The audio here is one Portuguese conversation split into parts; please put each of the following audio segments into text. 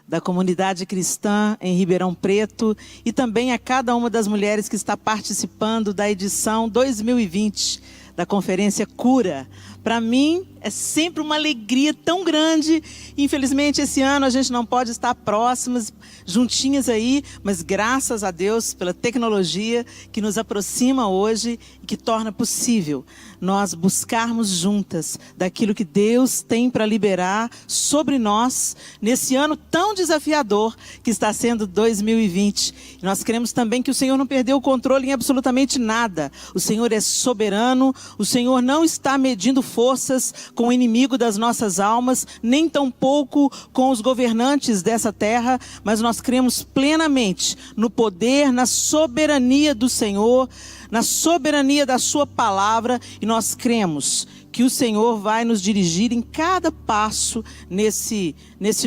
da comunidade cristã em Ribeirão Preto e também a cada uma das mulheres que está participando da edição 2020 da Conferência Cura. Para mim, é sempre uma alegria tão grande. Infelizmente, esse ano a gente não pode estar próximas, juntinhas aí, mas graças a Deus pela tecnologia que nos aproxima hoje e que torna possível nós buscarmos juntas daquilo que Deus tem para liberar sobre nós nesse ano tão desafiador que está sendo 2020. E nós queremos também que o Senhor não perdeu o controle em absolutamente nada. O Senhor é soberano, o Senhor não está medindo forças com o inimigo das nossas almas, nem tampouco com os governantes dessa terra, mas nós cremos plenamente no poder, na soberania do Senhor, na soberania da sua palavra, e nós cremos que o Senhor vai nos dirigir em cada passo nesse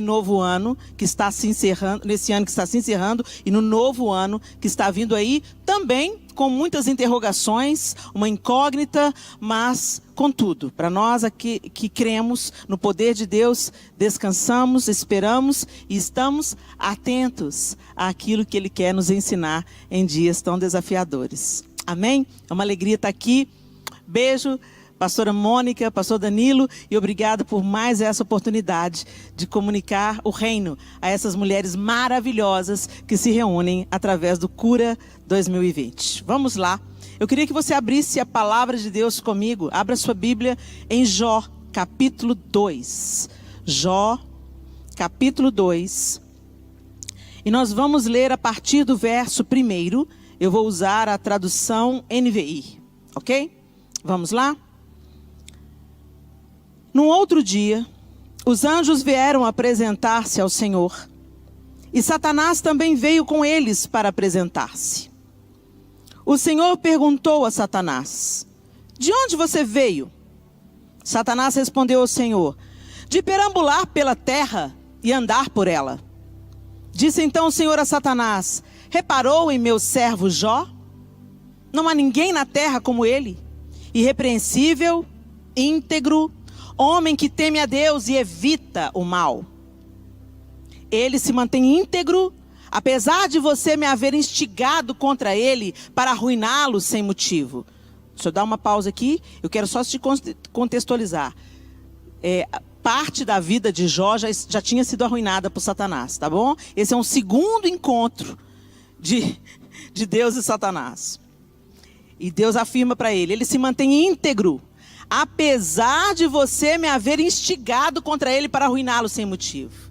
novo ano que está se encerrando, nesse ano que está se encerrando e no novo ano que está vindo aí, também com muitas interrogações, uma incógnita, mas contudo, para nós aqui que cremos no poder de Deus, descansamos, esperamos e estamos atentos àquilo que Ele quer nos ensinar em dias tão desafiadores. Amém? É uma alegria estar aqui. Beijo, pastora Mônica, pastor Danilo, e obrigado por mais essa oportunidade de comunicar o reino a essas mulheres maravilhosas que se reúnem através do Cura 2020. Vamos lá. Eu queria que você abrisse a palavra de Deus comigo. Abra sua Bíblia em Jó, capítulo 2. Jó, capítulo 2. E nós vamos ler a partir do verso 1. Eu vou usar a tradução NVI, ok? Vamos lá? Num outro dia, os anjos vieram apresentar-se ao Senhor, e Satanás também veio com eles para apresentar-se. O Senhor perguntou a Satanás: de onde você veio? Satanás respondeu ao Senhor: de perambular pela terra e andar por ela. Disse então o Senhor a Satanás: reparou em meu servo Jó? Não há ninguém na terra como ele, irrepreensível, íntegro, homem que teme a Deus e evita o mal. Ele se mantém íntegro, apesar de você me haver instigado contra ele para arruiná-lo sem motivo. Deixa eu dar uma pausa aqui, eu quero só te contextualizar. Parte da vida de Jó já tinha sido arruinada por Satanás, tá bom? Esse é um segundo encontro de Deus e Satanás. E Deus afirma para ele: ele se mantém íntegro, apesar de você me haver instigado contra ele para arruiná-lo sem motivo.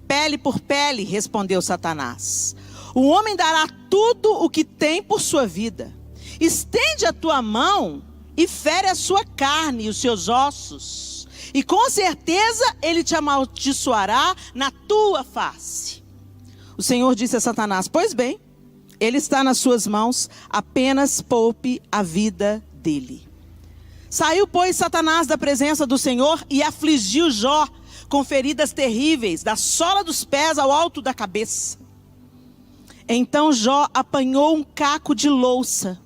Pele por pele, respondeu Satanás. O homem dará tudo o que tem por sua vida. Estende a tua mão e fere a sua carne e os seus ossos, e com certeza ele te amaldiçoará na tua face. O Senhor disse a Satanás: pois bem, ele está nas suas mãos, apenas poupe a vida dele. Saiu, pois, Satanás da presença do Senhor e afligiu Jó com feridas terríveis, da sola dos pés ao alto da cabeça. Então Jó apanhou um caco de louça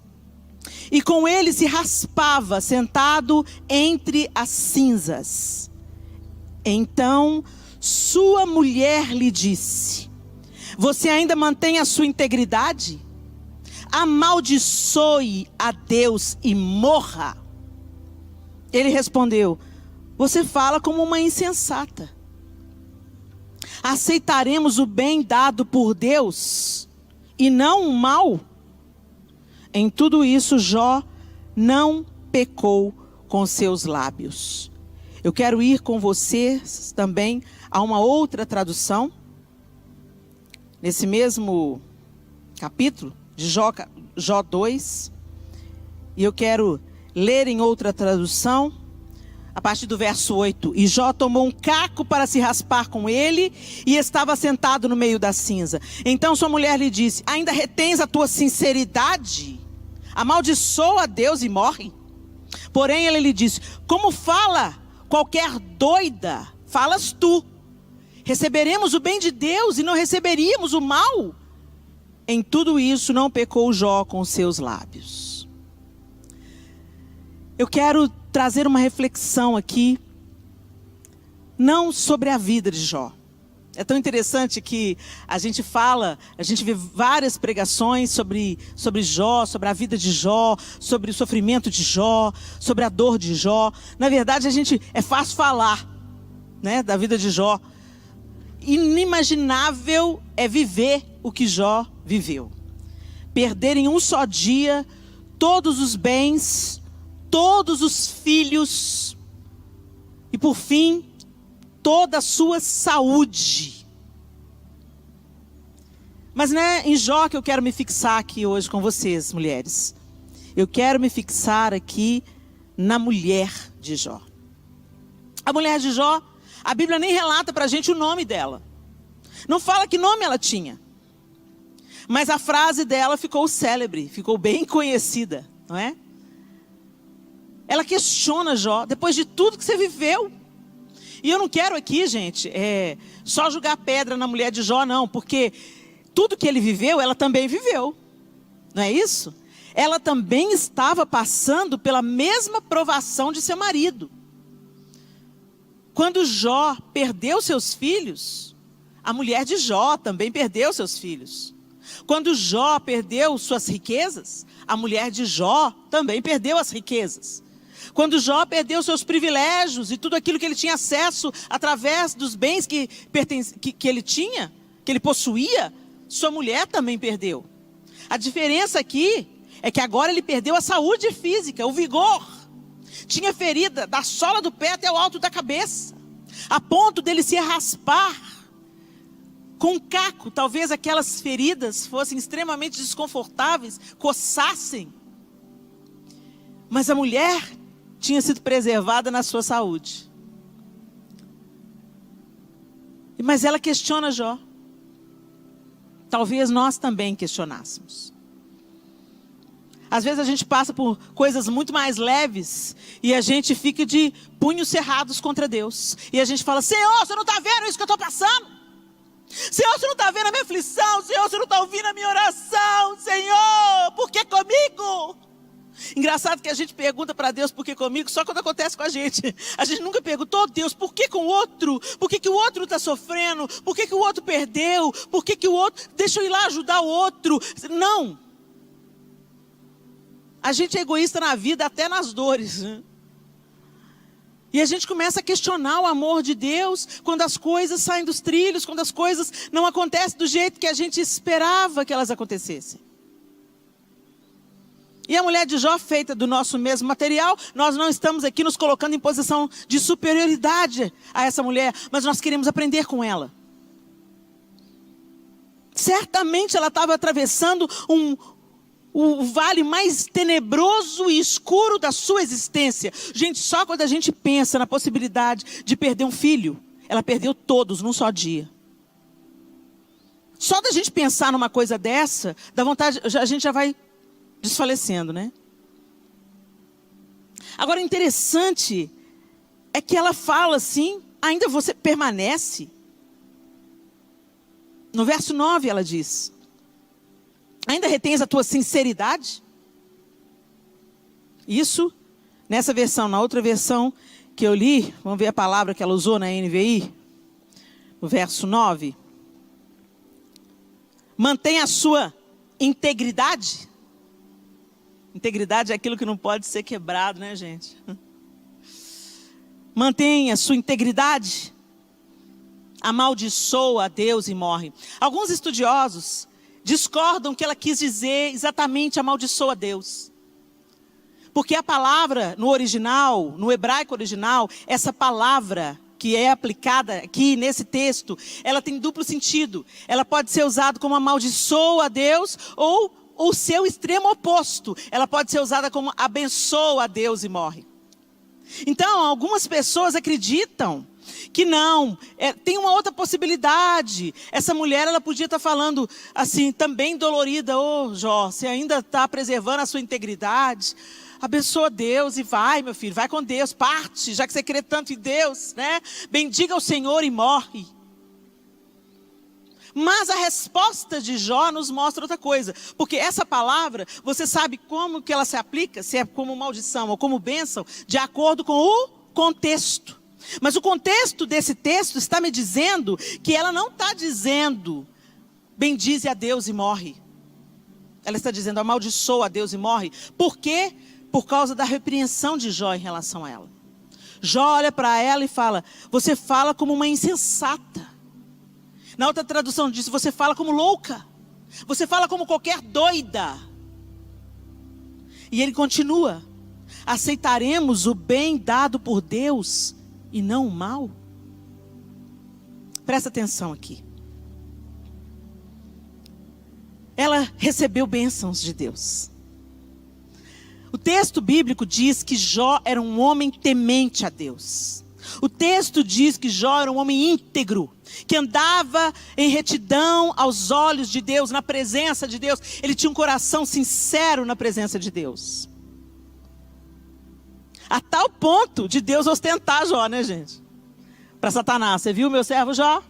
e com ele se raspava, sentado entre as cinzas. Então sua mulher lhe disse: você ainda mantém a sua integridade? Amaldiçoe a Deus e morra. Ele respondeu: você fala como uma insensata. Aceitaremos o bem dado por Deus e não o mal? Em tudo isso, Jó não pecou com seus lábios. Eu quero ir com vocês também a uma outra tradução. Nesse mesmo capítulo de Jó 2. E eu quero ler em outra tradução, a partir do verso 8. E Jó tomou um caco para se raspar com ele, e estava sentado no meio da cinza. Então sua mulher lhe disse: ainda retens a tua sinceridade? Amaldiçoa a Deus e morre. Porém ele lhe disse: como fala qualquer doida, falas tu. Receberemos o bem de Deus e não receberíamos o mal? Em tudo isso não pecou Jó com seus lábios. Eu quero trazer uma reflexão aqui, não sobre a vida de Jó. É tão interessante que a gente vê várias pregações sobre Jó, sobre a vida de Jó, sobre o sofrimento de Jó, sobre a dor de Jó. Na verdade, é fácil falar, né, da vida de Jó. Inimaginável é viver o que Jó viveu. Perder em um só dia todos os bens, todos os filhos e, por fim, toda a sua saúde. Mas não é em Jó que eu quero me fixar aqui hoje com vocês, mulheres. Eu quero me fixar aqui na mulher de Jó. A mulher de Jó, a Bíblia nem relata pra gente o nome dela. Não fala que nome ela tinha. Mas a frase dela ficou célebre, ficou bem conhecida, não é? Ela questiona Jó, depois de tudo que você viveu. E eu não quero aqui, gente, só jogar pedra na mulher de Jó, não. Porque tudo que ele viveu, ela também viveu. Não é isso? Ela também estava passando pela mesma provação de seu marido. Quando Jó perdeu seus filhos, a mulher de Jó também perdeu seus filhos. Quando Jó perdeu suas riquezas, a mulher de Jó também perdeu as riquezas. Quando Jó perdeu seus privilégios e tudo aquilo que ele tinha acesso através dos bens que ele tinha, que ele possuía, sua mulher também perdeu. A diferença aqui é que agora ele perdeu a saúde física, o vigor. Tinha ferida da sola do pé até o alto da cabeça, a ponto dele se raspar com um caco. Talvez aquelas feridas fossem extremamente desconfortáveis, coçassem. Mas a mulher tinha sido preservada na sua saúde. Mas ela questiona Jó. Talvez nós também questionássemos. Às vezes a gente passa por coisas muito mais leves e a gente fica de punhos cerrados contra Deus. E a gente fala: Senhor, você não está vendo isso que eu estou passando? Senhor, você não está vendo a minha aflição? Senhor, você não está ouvindo a minha oração? Senhor, por que comigo? Engraçado que a gente pergunta para Deus por que comigo só quando acontece com a gente. A gente nunca perguntou: Deus, por que com o outro? Por que o outro está sofrendo? Por que o outro perdeu? Por que o outro... Deixa eu ir lá ajudar o outro. Não. A gente é egoísta na vida, até nas dores. E a gente começa a questionar o amor de Deus quando as coisas saem dos trilhos, quando as coisas não acontecem do jeito que a gente esperava que elas acontecessem. E a mulher de Jó, feita do nosso mesmo material, nós não estamos aqui nos colocando em posição de superioridade a essa mulher, mas nós queremos aprender com ela. Certamente ela estava atravessando o vale mais tenebroso e escuro da sua existência. Gente, só quando a gente pensa na possibilidade de perder um filho, ela perdeu todos num só dia. Só da gente pensar numa coisa dessa, dá vontade, a gente já vai desfalecendo, né? Agora, interessante é que ela fala assim: ainda você permanece. No verso 9 ela diz: ainda retens a tua sinceridade? Isso, nessa versão. Na outra versão que eu li, vamos ver a palavra que ela usou na NVI, no verso 9. Mantém a sua integridade. Integridade é aquilo que não pode ser quebrado, né, gente? Mantenha a sua integridade. Amaldiçoa a Deus e morre. Alguns estudiosos discordam que ela quis dizer exatamente amaldiçoa a Deus. Porque a palavra no original, no hebraico original, essa palavra que é aplicada aqui nesse texto, ela tem duplo sentido. Ela pode ser usada como amaldiçoa a Deus ou o seu extremo oposto. Ela pode ser usada como abençoa a Deus e morre. Então, algumas pessoas acreditam que não, tem uma outra possibilidade. Essa mulher, ela podia estar falando assim, também dolorida: ô Jó, você ainda está preservando a sua integridade? Abençoa Deus e vai, meu filho, vai com Deus, parte, já que você crê tanto em Deus, né? Bendiga o Senhor e morre. Mas a resposta de Jó nos mostra outra coisa. Porque essa palavra, você sabe como que ela se aplica? Se é como maldição ou como bênção, de acordo com o contexto. Mas o contexto desse texto está me dizendo que ela não está dizendo, bendize a Deus e morre. Ela está dizendo, amaldiçoa a Deus e morre. Por quê? Por causa da repreensão de Jó em relação a ela. Jó olha para ela e fala, você fala como uma insensata. Na outra tradução diz, você fala como louca. Você fala como qualquer doida. E ele continua, aceitaremos o bem dado por Deus e não o mal? Presta atenção aqui. Ela recebeu bênçãos de Deus. O texto bíblico diz que Jó era um homem temente a Deus. O texto diz que Jó era um homem íntegro, que andava em retidão aos olhos de Deus, na presença de Deus. Ele tinha um coração sincero na presença de Deus. A tal ponto de Deus ostentar Jó, né, gente? Para Satanás, você viu meu servo Jó?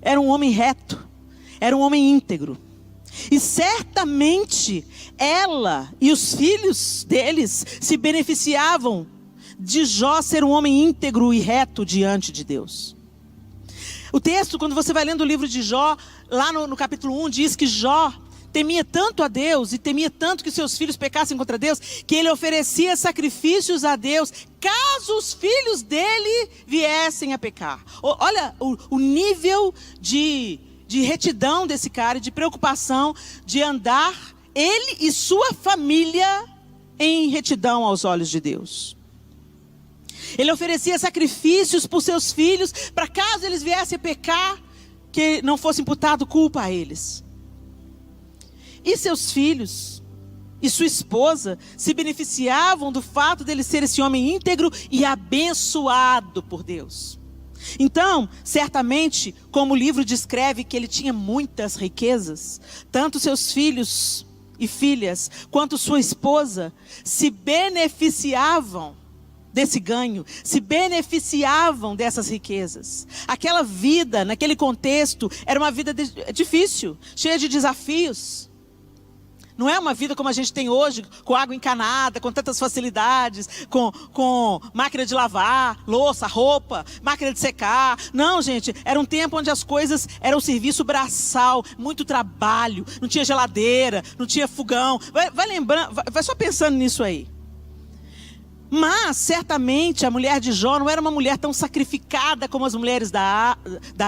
Era um homem reto, era um homem íntegro. E certamente ela e os filhos deles se beneficiavam de Jó ser um homem íntegro e reto diante de Deus. O texto, quando você vai lendo o livro de Jó, lá no capítulo 1, diz que Jó temia tanto a Deus e temia tanto que seus filhos pecassem contra Deus, que ele oferecia sacrifícios a Deus, caso os filhos dele viessem a pecar. Olha o nível de retidão desse cara, de preocupação, de andar ele e sua família em retidão aos olhos de Deus. Ele oferecia sacrifícios por seus filhos, para caso eles viessem a pecar, que não fosse imputado culpa a eles. E seus filhos e sua esposa se beneficiavam do fato dele ser esse homem íntegro e abençoado por Deus. Então, certamente, como o livro descreve que ele tinha muitas riquezas, tanto seus filhos e filhas, quanto sua esposa, se beneficiavam desse ganho, se beneficiavam dessas riquezas. Aquela vida, naquele contexto, era uma vida difícil, cheia de desafios. Não é uma vida como a gente tem hoje, com água encanada, com tantas facilidades, com máquina de lavar, louça, roupa, máquina de secar. Não, gente, era um tempo onde as coisas eram serviço braçal, muito trabalho, não tinha geladeira, não tinha fogão. Vai lembrando, vai só pensando nisso aí. Mas, certamente, a mulher de Jó não era uma mulher tão sacrificada como as mulheres da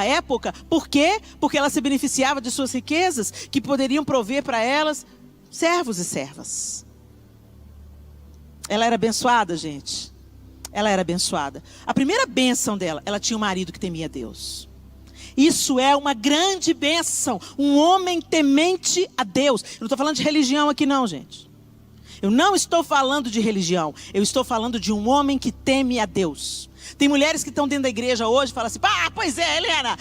época. Por quê? Porque ela se beneficiava de suas riquezas, que poderiam prover para elas servos e servas. Ela era abençoada, gente. Ela era abençoada. A primeira bênção dela, ela tinha um marido que temia Deus. Isso é uma grande bênção. Um homem temente a Deus. Eu não estou falando de religião aqui não, gente. Eu não estou falando de religião. Eu estou falando de um homem que teme a Deus. Tem mulheres que estão dentro da igreja hoje e falam assim, pois é, Helena,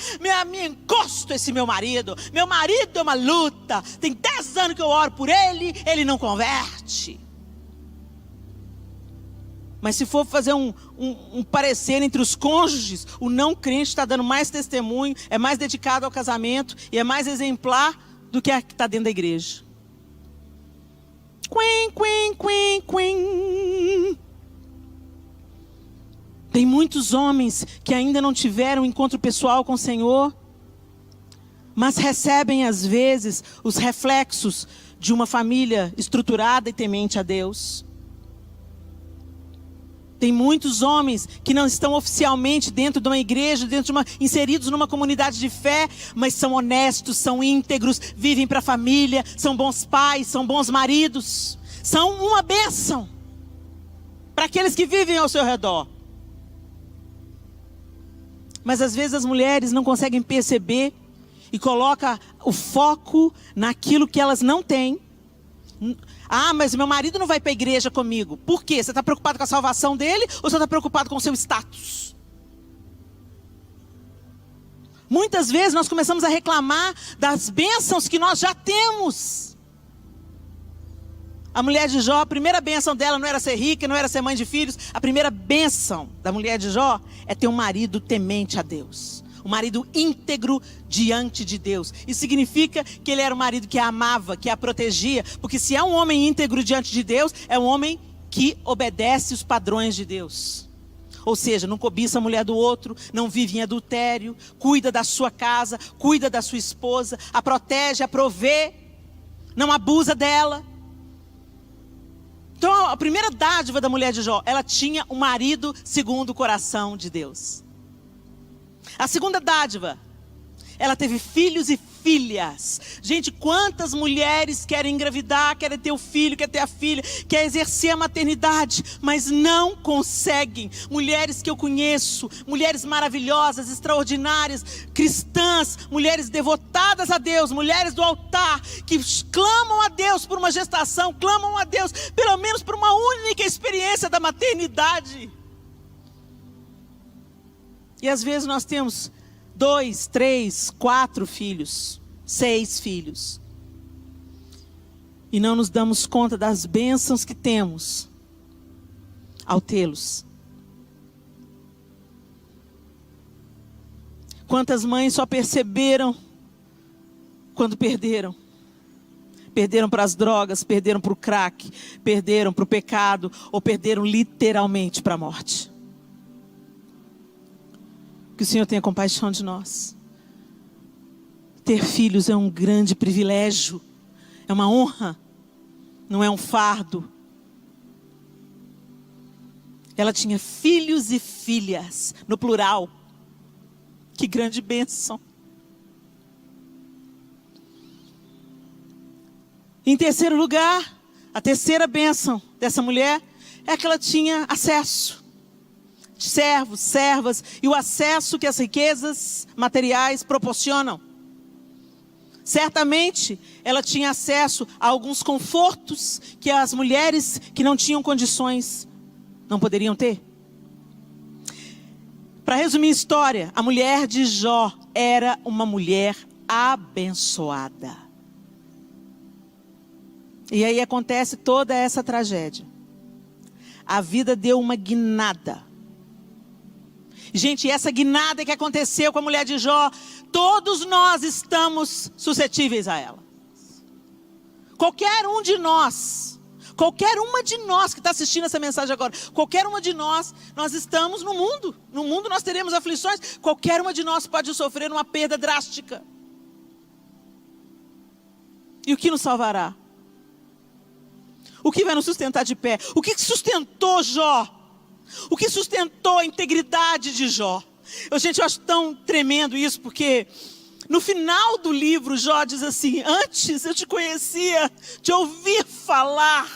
me encosto esse meu marido. Meu marido é uma luta. Tem 10 anos que eu oro por ele, ele não converte. Mas se for fazer um parecer entre os cônjuges, o não crente está dando mais testemunho, é mais dedicado ao casamento e é mais exemplar do que a que está dentro da igreja. Tem muitos homens que ainda não tiveram um encontro pessoal com o Senhor, mas recebem às vezes os reflexos de uma família estruturada e temente a Deus. Tem muitos homens que não estão oficialmente dentro de uma igreja, inseridos numa comunidade de fé, mas são honestos, são íntegros, vivem para a família, são bons pais, são bons maridos, são uma bênção para aqueles que vivem ao seu redor. Mas às vezes as mulheres não conseguem perceber e colocam o foco naquilo que elas não têm. Mas meu marido não vai para a igreja comigo. Por quê? Você está preocupado com a salvação dele ou você está preocupado com o seu status? Muitas vezes nós começamos a reclamar das bênçãos que nós já temos. A mulher de Jó, a primeira bênção dela não era ser rica, não era ser mãe de filhos. A primeira bênção da mulher de Jó é ter um marido temente a Deus. Um marido íntegro diante de Deus. Isso significa que ele era um marido que a amava, que a protegia. Porque se é um homem íntegro diante de Deus, é um homem que obedece os padrões de Deus. Ou seja, não cobiça a mulher do outro, não vive em adultério, cuida da sua casa, cuida da sua esposa, a protege, a provê, não abusa dela. Então a primeira dádiva da mulher de Jó, ela tinha um marido segundo o coração de Deus. A segunda dádiva, ela teve filhos e filhas. Gente, quantas mulheres querem engravidar, querem ter o filho, querem ter a filha, querem exercer a maternidade, mas não conseguem. Mulheres que eu conheço, mulheres maravilhosas, extraordinárias, cristãs, mulheres devotadas a Deus, mulheres do altar, que clamam a Deus por uma gestação, clamam a Deus pelo menos por uma única experiência da maternidade. E às vezes nós temos 2, 3, 4 filhos, 6 filhos. E não nos damos conta das bênçãos que temos ao tê-los. Quantas mães só perceberam quando perderam? Perderam para as drogas, perderam para o crack, perderam para o pecado, ou perderam literalmente para a morte. Que o Senhor tenha compaixão de nós. Ter filhos é um grande privilégio, é uma honra, não é um fardo. Ela tinha filhos e filhas, no plural. Que grande bênção. Em terceiro lugar, a terceira bênção dessa mulher é que ela tinha acesso. Servos, servas, e o acesso que as riquezas materiais proporcionam. Certamente, ela tinha acesso a alguns confortos que as mulheres que não tinham condições não poderiam ter. Para resumir a história, a mulher de Jó era uma mulher abençoada. E aí acontece toda essa tragédia. A vida deu uma guinada. Gente, essa guinada que aconteceu com a mulher de Jó, todos nós estamos suscetíveis a ela. Qualquer um de nós, qualquer uma de nós que está assistindo essa mensagem agora, qualquer uma de nós, nós estamos no mundo. No mundo nós teremos aflições, qualquer uma de nós pode sofrer uma perda drástica. E o que nos salvará? O que vai nos sustentar de pé? O que sustentou Jó? O que sustentou a integridade de Jó? Gente, eu acho tão tremendo isso, porque no final do livro Jó diz assim: antes eu te conhecia de ouvir falar,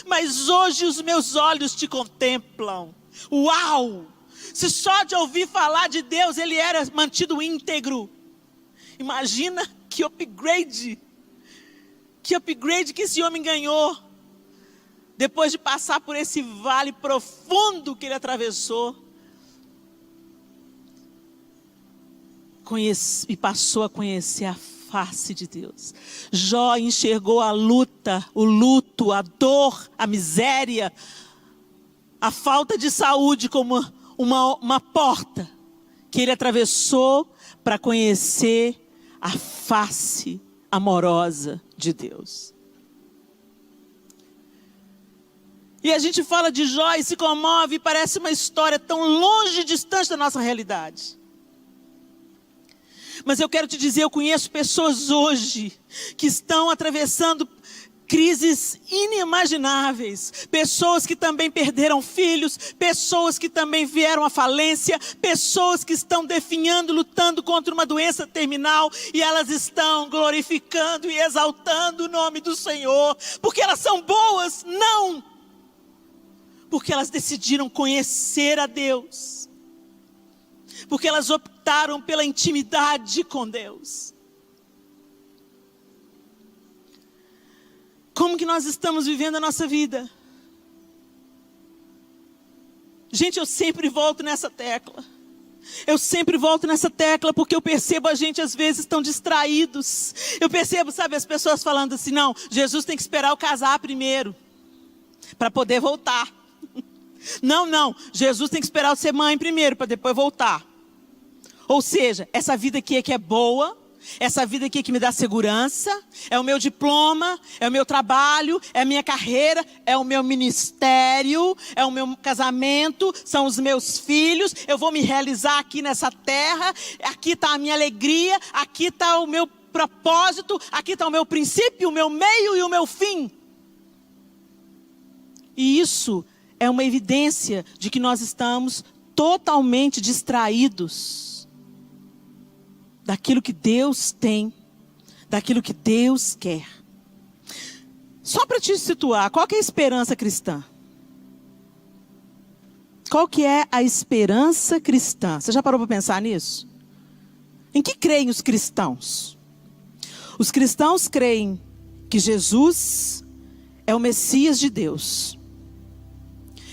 mas hoje os meus olhos te contemplam. Uau! Se só de ouvir falar de Deus ele era mantido íntegro, imagina que upgrade que esse homem ganhou. Depois de passar por esse vale profundo que ele atravessou. E passou a conhecer a face de Deus. Jó enxergou a luta, o luto, a dor, a miséria, a falta de saúde como uma porta que ele atravessou para conhecer a face amorosa de Deus. E a gente fala de Jó e se comove, e parece uma história tão longe e distante da nossa realidade. Mas eu quero te dizer, eu conheço pessoas hoje que estão atravessando crises inimagináveis. Pessoas que também perderam filhos, pessoas que também vieram à falência, pessoas que estão definhando, lutando contra uma doença terminal, e elas estão glorificando e exaltando o nome do Senhor. Porque elas são boas? Não! Porque elas decidiram conhecer a Deus. Porque elas optaram pela intimidade com Deus. Como que nós estamos vivendo a nossa vida? Gente, eu sempre volto nessa tecla. Eu sempre volto nessa tecla porque eu percebo a gente às vezes tão distraídos. Eu percebo, sabe, as pessoas falando assim: não, Jesus tem que esperar eu casar primeiro para poder voltar. Não, Jesus tem que esperar eu ser mãe primeiro para depois voltar. Ou seja, essa vida aqui é que é boa, Essa vida aqui que me dá segurança, é o meu diploma, é o meu trabalho, é a minha carreira, é o meu ministério, é o meu casamento, são os meus filhos. Eu vou me realizar aqui nessa terra, aqui está a minha alegria, aqui está o meu propósito, aqui está o meu princípio, o meu meio e o meu fim. E isso é uma evidência de que nós estamos totalmente distraídos daquilo que Deus tem, daquilo que Deus quer. Só para te situar, qual que é a esperança cristã? Qual que é a esperança cristã? Você já parou para pensar nisso? Em que creem os cristãos? Os cristãos creem que Jesus é o Messias de Deus,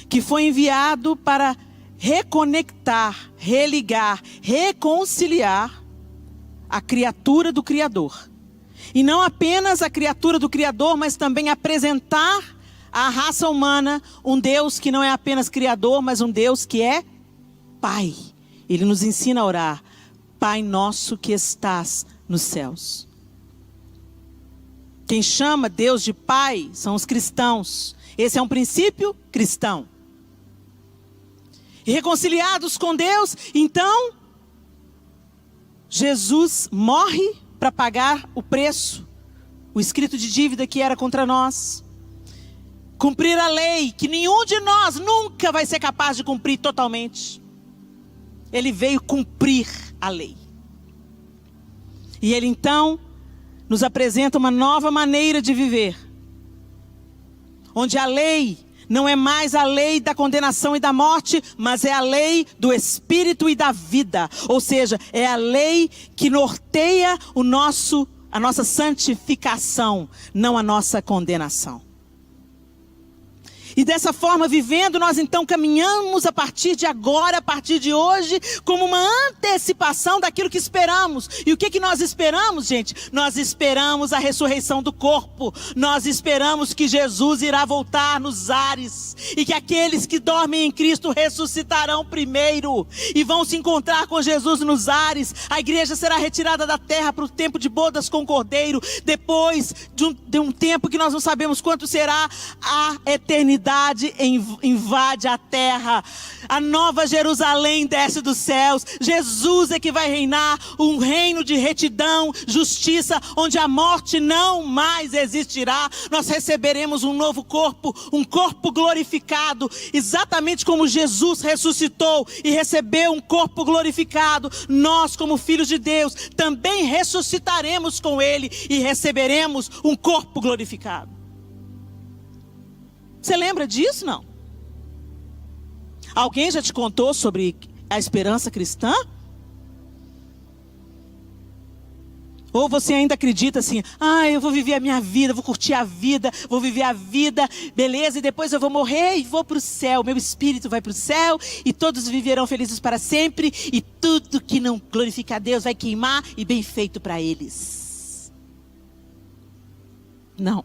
que foi enviado para reconectar, religar, reconciliar a criatura do Criador. E não apenas a criatura do Criador, mas também apresentar à raça humana um Deus que não é apenas Criador, mas um Deus que é Pai. Ele nos ensina a orar: Pai nosso que estás nos céus. Quem chama Deus de Pai são os cristãos. Esse é um princípio cristão. E reconciliados com Deus, então Jesus morre para pagar o preço, o escrito de dívida que era contra nós. Cumprir a lei, que nenhum de nós nunca vai ser capaz de cumprir totalmente. Ele veio cumprir a lei. E ele então nos apresenta uma nova maneira de viver, onde a lei não é mais a lei da condenação e da morte, mas é a lei do Espírito e da vida. Ou seja, é a lei que norteia a nossa santificação, não a nossa condenação. E dessa forma, vivendo, nós então caminhamos a partir de agora, a partir de hoje, como uma antecipação daquilo que esperamos. E o que nós esperamos, gente? Nós esperamos a ressurreição do corpo. Nós esperamos que Jesus irá voltar nos ares. E que aqueles que dormem em Cristo ressuscitarão primeiro. E vão se encontrar com Jesus nos ares. A igreja será retirada da terra para o tempo de bodas com o Cordeiro. Depois de um tempo que nós não sabemos quanto será, a eternidade invade a terra, a nova Jerusalém desce dos céus. Jesus é que vai reinar, um reino de retidão, justiça, onde a morte não mais existirá. Nós receberemos um novo corpo, um corpo glorificado, exatamente como Jesus ressuscitou e recebeu um corpo glorificado. Nós, como filhos de Deus, também ressuscitaremos com Ele e receberemos um corpo glorificado. Você lembra disso, não? Alguém já te contou sobre a esperança cristã? Ou você ainda acredita assim: eu vou viver a minha vida, vou curtir a vida, vou viver a vida, beleza, e depois eu vou morrer e vou para o céu, meu espírito vai para o céu, e todos viverão felizes para sempre, e tudo que não glorifica a Deus vai queimar, e bem feito para eles. Não.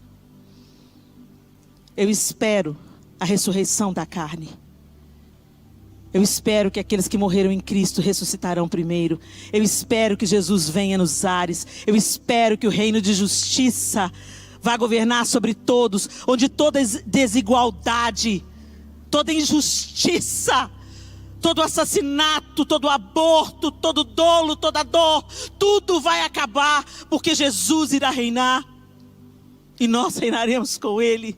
Eu espero a ressurreição da carne. Eu espero que aqueles que morreram em Cristo ressuscitarão primeiro. Eu espero que Jesus venha nos ares. Eu espero que o reino de justiça vá governar sobre todos, onde toda desigualdade, toda injustiça, todo assassinato, todo aborto, todo dolo, toda dor, tudo vai acabar, porque Jesus irá reinar e nós reinaremos com Ele.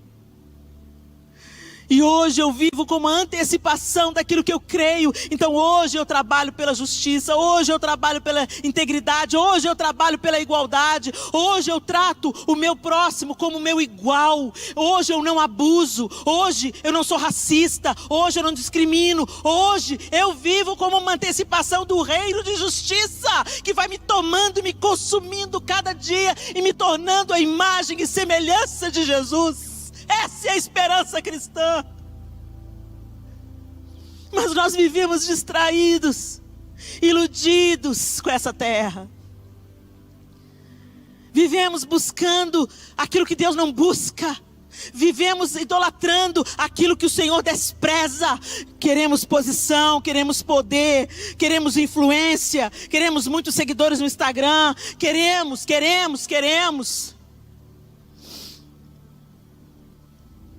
E hoje eu vivo como uma antecipação daquilo que eu creio. Então hoje eu trabalho pela justiça, hoje eu trabalho pela integridade, hoje eu trabalho pela igualdade, hoje eu trato o meu próximo como meu igual, hoje eu não abuso, hoje eu não sou racista, hoje eu não discrimino, hoje eu vivo como uma antecipação do reino de justiça, que vai me tomando e me consumindo cada dia e me tornando a imagem e semelhança de Jesus. Essa é a esperança cristã. Mas nós vivemos distraídos, iludidos com essa terra. Vivemos buscando aquilo que Deus não busca. Vivemos idolatrando aquilo que o Senhor despreza. Queremos posição, queremos poder, queremos influência, queremos muitos seguidores no Instagram. Queremos.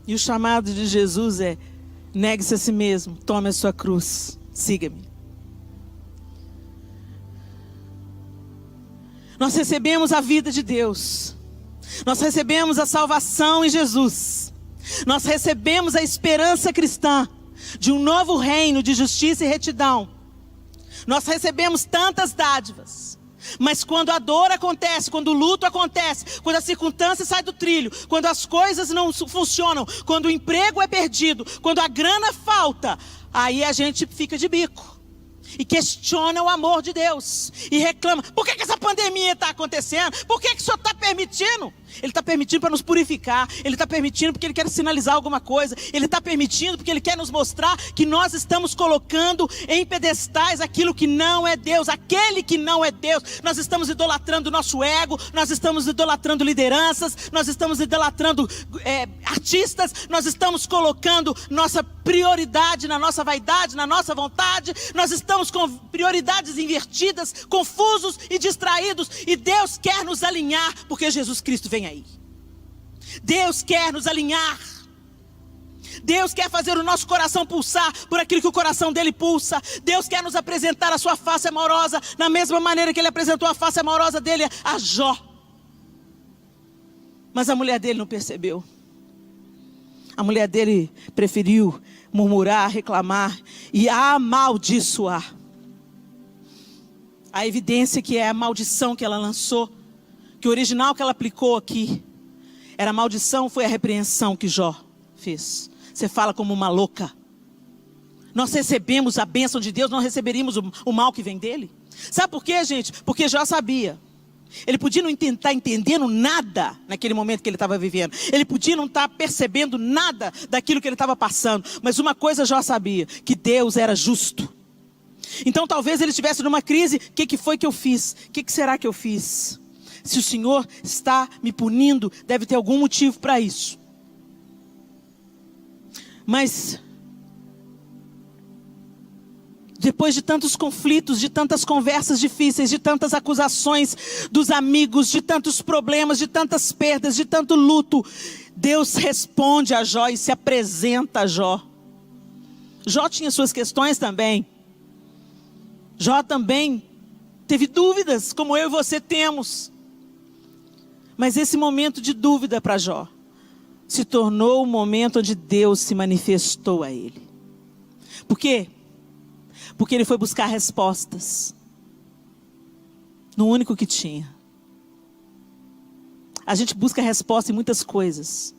E o chamado de Jesus é: negue-se a si mesmo, tome a sua cruz, siga-me. Nós recebemos a vida de Deus. Nós recebemos a salvação em Jesus. Nós recebemos a esperança cristã de um novo reino de justiça e retidão. Nós recebemos tantas dádivas. Mas quando a dor acontece, quando o luto acontece, quando a circunstância sai do trilho, quando as coisas não funcionam, quando o emprego é perdido, quando a grana falta, aí a gente fica de bico e questiona o amor de Deus e reclama: por que essa pandemia está acontecendo? Por que o Senhor está permitindo? Ele está permitindo para nos purificar. Ele está permitindo porque Ele quer sinalizar alguma coisa. Ele está permitindo porque Ele quer nos mostrar que nós estamos colocando em pedestais aquilo que não é Deus, aquele que não é Deus. Nós estamos idolatrando o nosso ego, nós estamos idolatrando lideranças, nós estamos idolatrando artistas, nós estamos colocando nossa prioridade na nossa vaidade, na nossa vontade. Nós estamos com prioridades invertidas, confusos e distraídos. E Deus quer nos alinhar, porque Jesus Cristo vem aí. Deus quer nos alinhar. Deus quer fazer o nosso coração pulsar por aquilo que o coração dele pulsa. Deus quer nos apresentar a sua face amorosa da mesma maneira que ele apresentou a face amorosa dele a Jó. Mas a mulher dele não percebeu. A mulher dele preferiu murmurar, reclamar e amaldiçoar. A evidência que é a maldição que ela lançou, que o original que ela aplicou aqui era maldição, foi a repreensão que Jó fez. Você fala como uma louca. Nós recebemos a bênção de Deus, não receberíamos o mal que vem dele. Sabe por quê, gente? Porque Jó sabia. Ele podia não estar entendendo nada naquele momento que ele estava vivendo. Ele podia não estar percebendo nada daquilo que ele estava passando. Mas uma coisa Jó sabia: que Deus era justo. Então talvez ele estivesse numa crise. O que foi que eu fiz? O que será que eu fiz? Se o Senhor está me punindo, deve ter algum motivo para isso. Mas depois de tantos conflitos, de tantas conversas difíceis, de tantas acusações dos amigos, de tantos problemas, de tantas perdas, de tanto luto, Deus responde a Jó e se apresenta a Jó. Jó tinha suas questões também. Jó também teve dúvidas, como eu e você temos. Mas esse momento de dúvida para Jó se tornou o momento onde Deus se manifestou a ele. Por quê? Porque ele foi buscar respostas no único que tinha. A gente busca resposta em muitas coisas.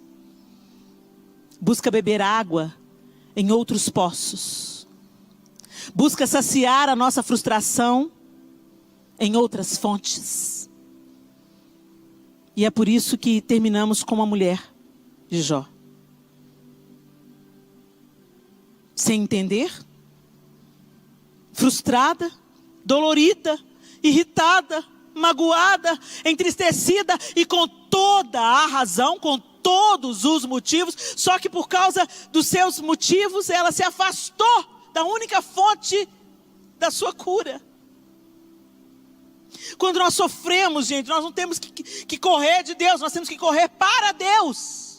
Busca beber água em outros poços. Busca saciar a nossa frustração em outras fontes. E é por isso que terminamos com a mulher de Jó. Sem entender, frustrada, dolorida, irritada, magoada, entristecida e com toda a razão, com todos os motivos. Só que por causa dos seus motivos, ela se afastou da única fonte da sua cura. Quando nós sofremos, gente, nós não temos que correr de Deus, nós temos que correr para Deus.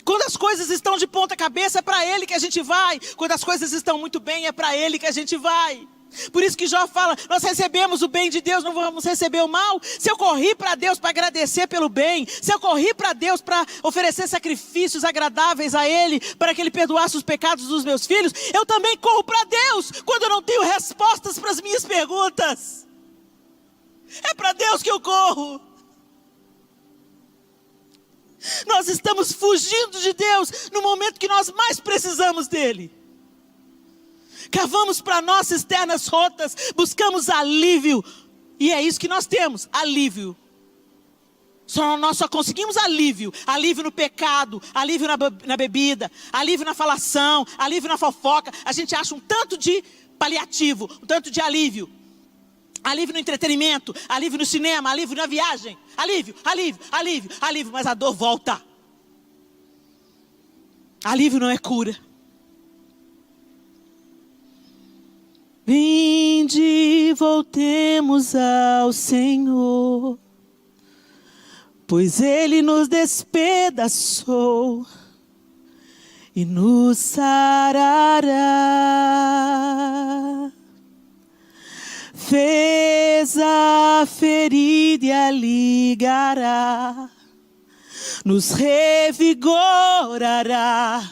Quando as coisas estão de ponta cabeça, é para Ele que a gente vai. Quando as coisas estão muito bem, é para Ele que a gente vai. Por isso que Jó fala: nós recebemos o bem de Deus, não vamos receber o mal. Se eu corri para Deus para agradecer pelo bem, se eu corri para Deus para oferecer sacrifícios agradáveis a Ele, para que Ele perdoasse os pecados dos meus filhos, eu também corro para Deus quando eu não tenho respostas para as minhas perguntas. É para Deus que eu corro. Nós estamos fugindo de Deus no momento que nós mais precisamos dEle. Cavamos para nós cisternas rotas, buscamos alívio. E é isso que nós temos, alívio. Nós só conseguimos alívio. Alívio no pecado, alívio na bebida, alívio na falação, alívio na fofoca. A gente acha um tanto de paliativo, um tanto de alívio. alívio no entretenimento, alívio no cinema, alívio na viagem, alívio, alívio, alívio, alívio, mas a dor volta. Alívio não é cura. Vinde, voltemos ao Senhor, pois Ele nos despedaçou e nos sarará. Fez a ferida e a ligará, nos revigorará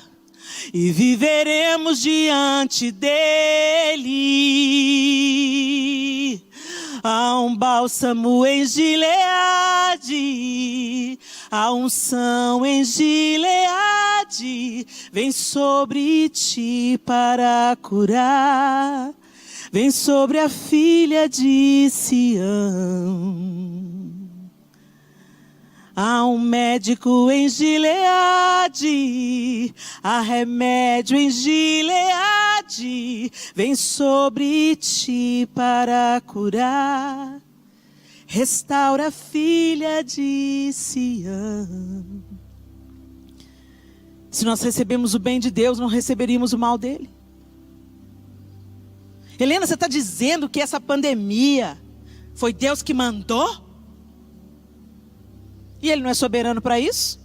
e viveremos diante dele. Há um bálsamo em Gileade, a unção em Gileade vem sobre ti para curar. Vem sobre a filha de Sião. Há um médico em Gileade, há remédio em Gileade, vem sobre ti para curar. Restaura a filha de Sião. Se nós recebemos o bem de Deus, não receberíamos o mal dele. Helena, você está dizendo que essa pandemia foi Deus que mandou? E Ele não é soberano para isso?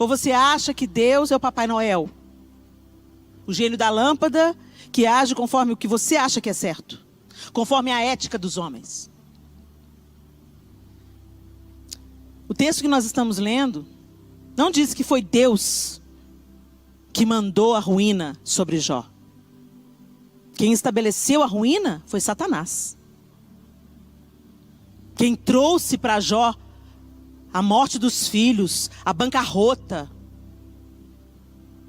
Ou você acha que Deus é o Papai Noel? O gênio da lâmpada que age conforme o que você acha que é certo, conforme a ética dos homens. O texto que nós estamos lendo não diz que foi Deus que mandou a ruína sobre Jó. Quem estabeleceu a ruína foi Satanás. Quem trouxe para Jó a morte dos filhos, a bancarrota,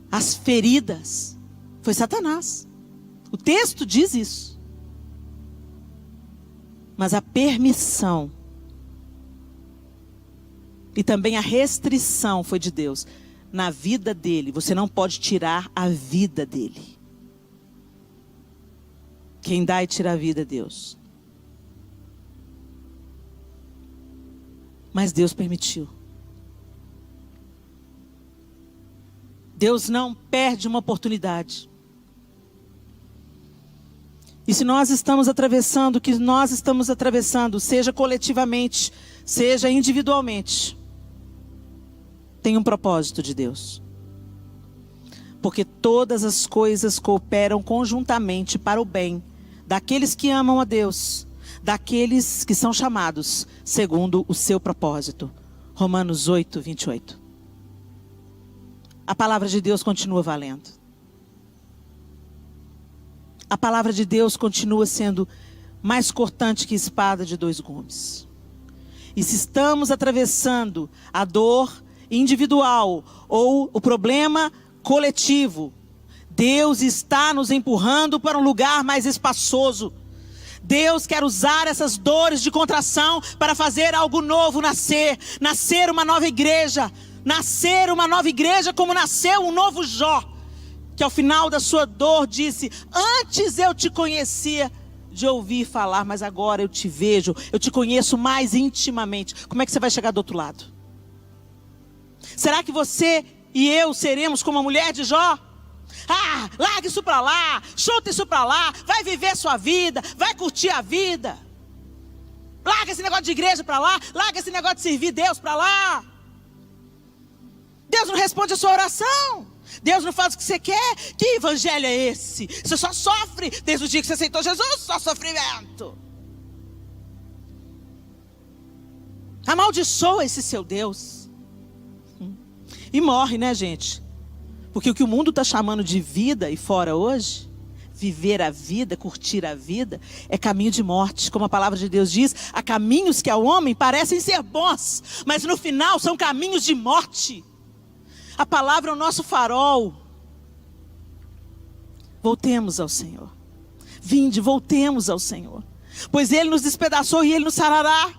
as feridas, foi Satanás. O texto diz isso. Mas a permissão e também a restrição foi de Deus. Na vida dele, você não pode tirar a vida dele. Quem dá e tira a vida é Deus. Mas Deus permitiu. Deus não perde uma oportunidade. E se nós estamos atravessando o que nós estamos atravessando, seja coletivamente, seja individualmente, tem um propósito de Deus. Porque todas as coisas cooperam conjuntamente para o bem daqueles que amam a Deus, daqueles que são chamados segundo o seu propósito. Romanos 8, 28. A palavra de Deus continua valendo. A palavra de Deus continua sendo mais cortante que espada de dois gumes. E se estamos atravessando a dor individual ou o problema coletivo, Deus está nos empurrando para um lugar mais espaçoso. Deus quer usar essas dores de contração para fazer algo novo nascer. Nascer uma nova igreja. Nascer uma nova igreja como nasceu um novo Jó. Que ao final da sua dor disse: antes eu te conhecia de ouvir falar, mas agora eu te vejo, eu te conheço mais intimamente. Como é que você vai chegar do outro lado? Será que você e eu seremos como a mulher de Jó? Ah, larga isso para lá, chuta isso para lá, vai viver sua vida, vai curtir a vida. Larga esse negócio de igreja para lá, larga esse negócio de servir Deus para lá. Deus não responde a sua oração. Deus não faz o que você quer. Que evangelho é esse? Você só sofre desde o dia que você aceitou Jesus, só sofrimento. Amaldiçoa esse seu Deus. E morre, né, gente? Porque o que o mundo está chamando de vida e fora hoje, viver a vida, curtir a vida, é caminho de morte. Como a palavra de Deus diz, há caminhos que ao homem parecem ser bons, mas no final são caminhos de morte. A palavra é o nosso farol. Voltemos ao Senhor. Vinde, voltemos ao Senhor. Pois Ele nos despedaçou e Ele nos sarará.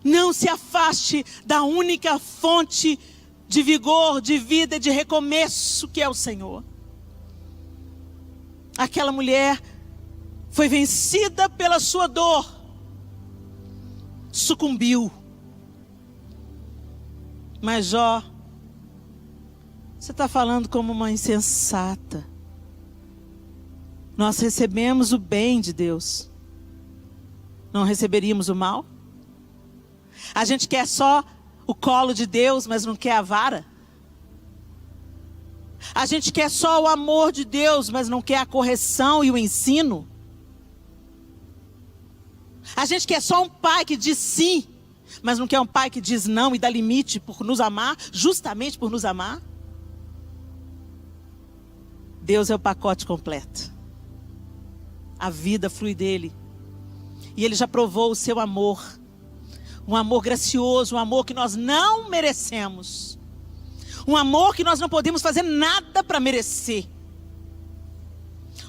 Não se afaste da única fonte de vigor, de vida, de recomeço que é o Senhor. Aquela mulher foi vencida pela sua dor, sucumbiu. Mas Jó, você está falando como uma insensata. Nós recebemos o bem de Deus, não receberíamos o mal? A gente quer só o colo de Deus, mas não quer a vara? A gente quer só o amor de Deus, mas não quer a correção e o ensino? A gente quer só um pai que diz sim, mas não quer um pai que diz não e dá limite por nos amar, justamente por nos amar? Deus é o pacote completo. A vida flui dele. E ele já provou o seu amor. Um amor gracioso, um amor que nós não merecemos. Um amor que nós não podemos fazer nada para merecer.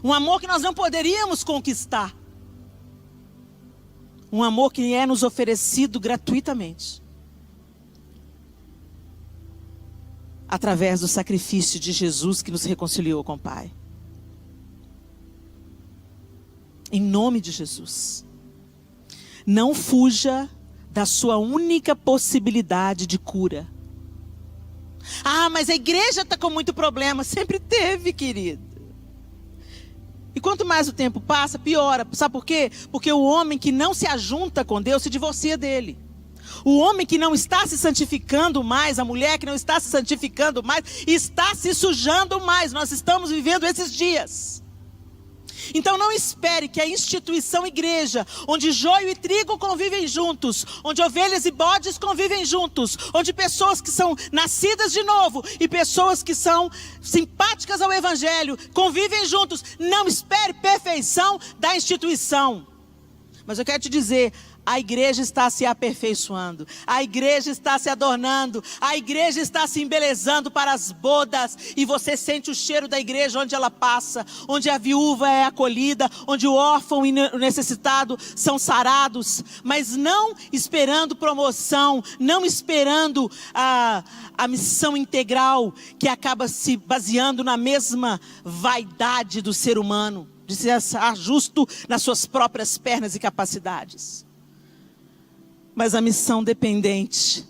Um amor que nós não poderíamos conquistar. Um amor que é nos oferecido gratuitamente. Através do sacrifício de Jesus que nos reconciliou com o Pai. Em nome de Jesus. Não fuja da sua única possibilidade de cura. Ah, mas a igreja está com muito problema. Sempre teve, querido. E quanto mais o tempo passa, piora. Sabe por quê? Porque o homem que não se ajunta com Deus se divorcia dele. O homem que não está se santificando mais, a mulher que não está se santificando mais, está se sujando mais. Nós estamos vivendo esses dias. Então não espere que a instituição igreja, onde joio e trigo convivem juntos, onde ovelhas e bodes convivem juntos, onde pessoas que são nascidas de novo e pessoas que são simpáticas ao evangelho convivem juntos. Não espere perfeição da instituição. Mas eu quero te dizer, a igreja está se aperfeiçoando, a igreja está se adornando, a igreja está se embelezando para as bodas, e você sente o cheiro da igreja onde ela passa, onde a viúva é acolhida, onde o órfão e o necessitado são sarados, mas não esperando promoção, não esperando a missão integral, que acaba se baseando na mesma vaidade do ser humano, de se achar justo nas suas próprias pernas e capacidades. Mas a missão dependente,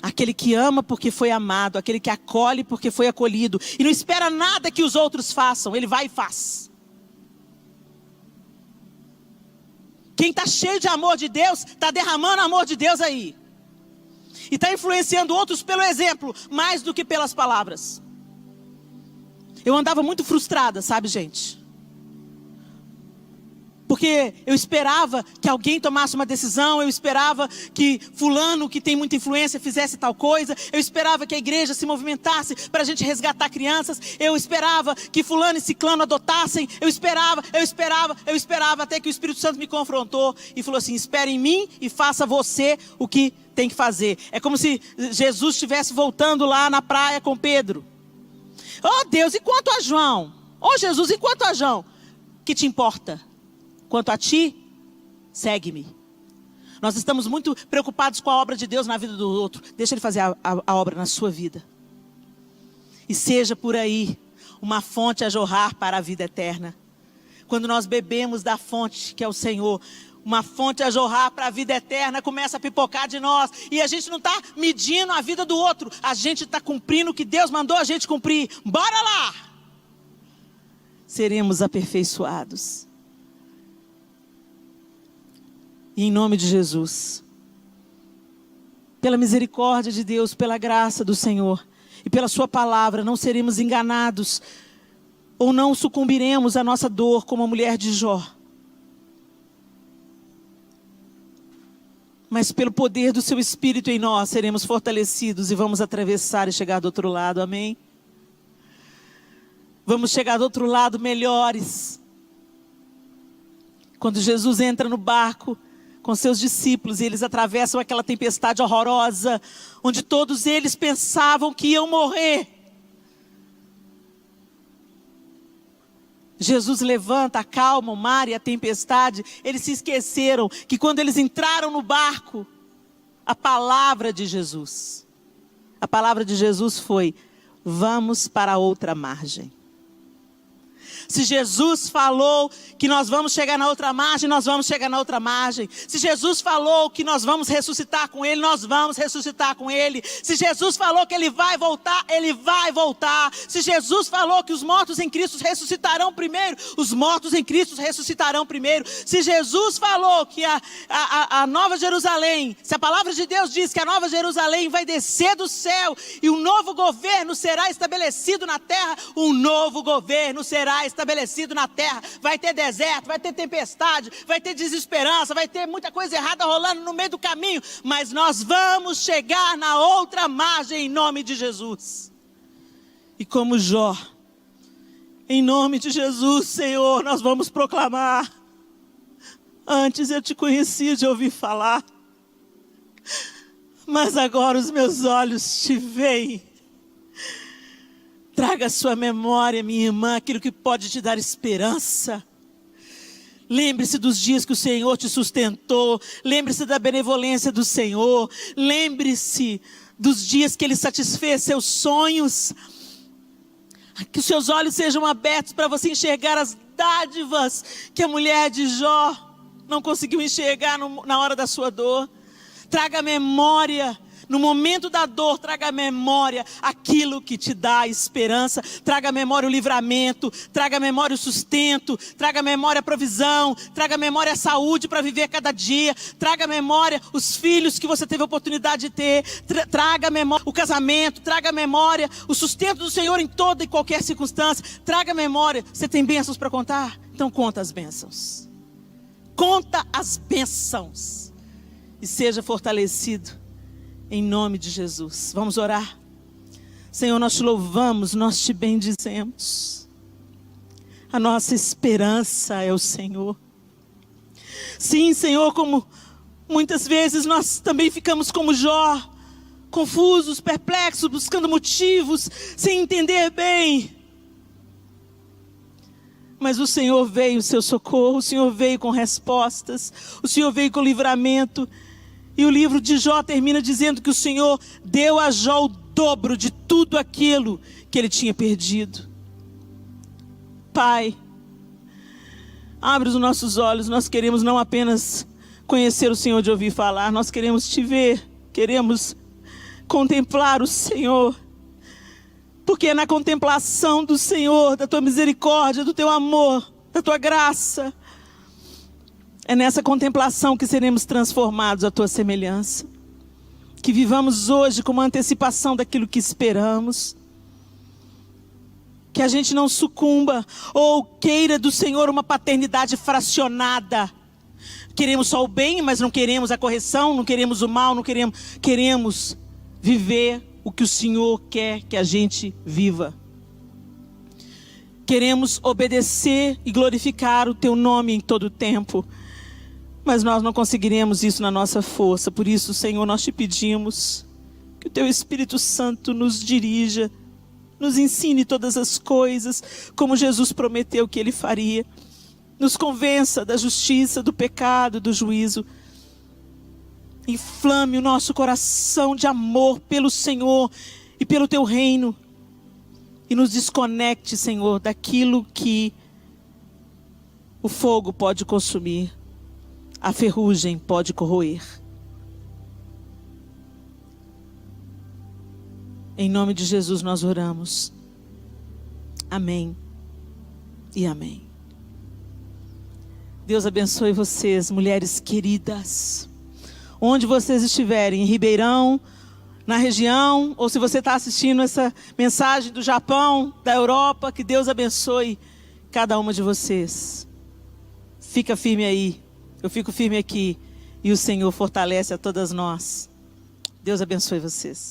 aquele que ama porque foi amado, aquele que acolhe porque foi acolhido, e não espera nada que os outros façam, ele vai e faz. Quem está cheio de amor de Deus, está derramando amor de Deus aí. E está influenciando outros pelo exemplo, mais do que pelas palavras. Eu andava muito frustrada, sabe, gente? Porque eu esperava que alguém tomasse uma decisão, eu esperava que fulano, que tem muita influência, fizesse tal coisa, eu esperava que a igreja se movimentasse para a gente resgatar crianças, eu esperava que fulano e ciclano adotassem, eu esperava, até que o Espírito Santo me confrontou e falou assim: espere em mim e faça você o que tem que fazer. É como se Jesus estivesse voltando lá na praia com Pedro. Oh Deus, e quanto a João? Oh Jesus, e quanto a João? Que te importa? Quanto a ti, segue-me. Nós estamos muito preocupados com a obra de Deus na vida do outro. Deixa Ele fazer a obra na sua vida. E seja por aí uma fonte a jorrar para a vida eterna. Quando nós bebemos da fonte que é o Senhor, uma fonte a jorrar para a vida eterna começa a pipocar de nós. E a gente não está medindo a vida do outro. A gente está cumprindo o que Deus mandou a gente cumprir. Bora lá! Seremos aperfeiçoados. E em nome de Jesus, pela misericórdia de Deus, pela graça do Senhor e pela sua palavra, não seremos enganados ou não sucumbiremos à nossa dor como a mulher de Jó. Mas pelo poder do seu Espírito em nós, seremos fortalecidos e vamos atravessar e chegar do outro lado, amém? Vamos chegar do outro lado melhores. Quando Jesus entra no barco com seus discípulos e eles atravessam aquela tempestade horrorosa, onde todos eles pensavam que iam morrer. Jesus levanta, acalma o mar e a tempestade. Eles se esqueceram que quando eles entraram no barco, a palavra de Jesus foi: vamos para a outra margem. Se Jesus falou que nós vamos chegar na outra margem, nós vamos chegar na outra margem. Se Jesus falou que nós vamos ressuscitar com Ele, nós vamos ressuscitar com Ele. Se Jesus falou que Ele vai voltar, Ele vai voltar. Se Jesus falou que os mortos em Cristo ressuscitarão primeiro, os mortos em Cristo ressuscitarão primeiro. Se Jesus falou que a Nova Jerusalém, se a palavra de Deus diz que a Nova Jerusalém vai descer do céu e um novo governo será estabelecido na terra, um novo governo será estabelecido na terra. Vai ter deserto, vai ter tempestade, vai ter desesperança, vai ter muita coisa errada rolando no meio do caminho, mas nós vamos chegar na outra margem em nome de Jesus. E como Jó, em nome de Jesus, Senhor, nós vamos proclamar: antes eu te conhecia de ouvir falar, mas agora os meus olhos te veem. Traga à sua memória, minha irmã, aquilo que pode te dar esperança. Lembre-se dos dias que o Senhor te sustentou. Lembre-se da benevolência do Senhor. Lembre-se dos dias que Ele satisfez seus sonhos. Que os seus olhos sejam abertos para você enxergar as dádivas que a mulher de Jó não conseguiu enxergar na hora da sua dor. Traga à memória, no momento da dor, traga à memória aquilo que te dá esperança. Traga à memória o livramento, traga à memória o sustento, traga à memória a provisão, traga à memória a saúde para viver cada dia, traga à memória os filhos que você teve a oportunidade de ter, traga à memória o casamento, traga à memória o sustento do Senhor em toda e qualquer circunstância, traga à memória. Você tem bênçãos para contar? Então conta as bênçãos. Conta as bênçãos e seja fortalecido em nome de Jesus. Vamos orar. Senhor, nós te louvamos, nós te bendizemos. A nossa esperança é o Senhor. Sim, Senhor, como muitas vezes nós também ficamos como Jó, confusos, perplexos, buscando motivos, sem entender bem. Mas o Senhor veio em seu socorro, o Senhor veio com respostas, o Senhor veio com livramento. E o livro de Jó termina dizendo que o Senhor deu a Jó o dobro de tudo aquilo que ele tinha perdido. Pai, abre os nossos olhos. Nós queremos não apenas conhecer o Senhor de ouvir falar, nós queremos te ver, queremos contemplar o Senhor. Porque é na contemplação do Senhor, da tua misericórdia, do teu amor, da tua graça, é nessa contemplação que seremos transformados à tua semelhança. Que vivamos hoje com uma antecipação daquilo que esperamos. Que a gente não sucumba ou queira do Senhor uma paternidade fracionada. Queremos só o bem, mas não queremos a correção, não queremos o mal, não queremos viver o que o Senhor quer que a gente viva. Queremos obedecer e glorificar o teu nome em todo o tempo. Mas nós não conseguiremos isso na nossa força. Por isso, Senhor, nós te pedimos que o teu Espírito Santo nos dirija, nos ensine todas as coisas, como Jesus prometeu que Ele faria. Nos convença da justiça, do pecado, do juízo. Inflame o nosso coração de amor pelo Senhor e pelo teu reino. E nos desconecte, Senhor, daquilo que o fogo pode consumir. A ferrugem pode corroer. Em nome de Jesus nós oramos. Amém e amém. Deus abençoe vocês, mulheres queridas. Onde vocês estiverem, em Ribeirão, na região, ou se você está assistindo essa mensagem do Japão, da Europa, que Deus abençoe cada uma de vocês. Fica firme aí. Eu fico firme aqui e o Senhor fortalece a todas nós. Deus abençoe vocês.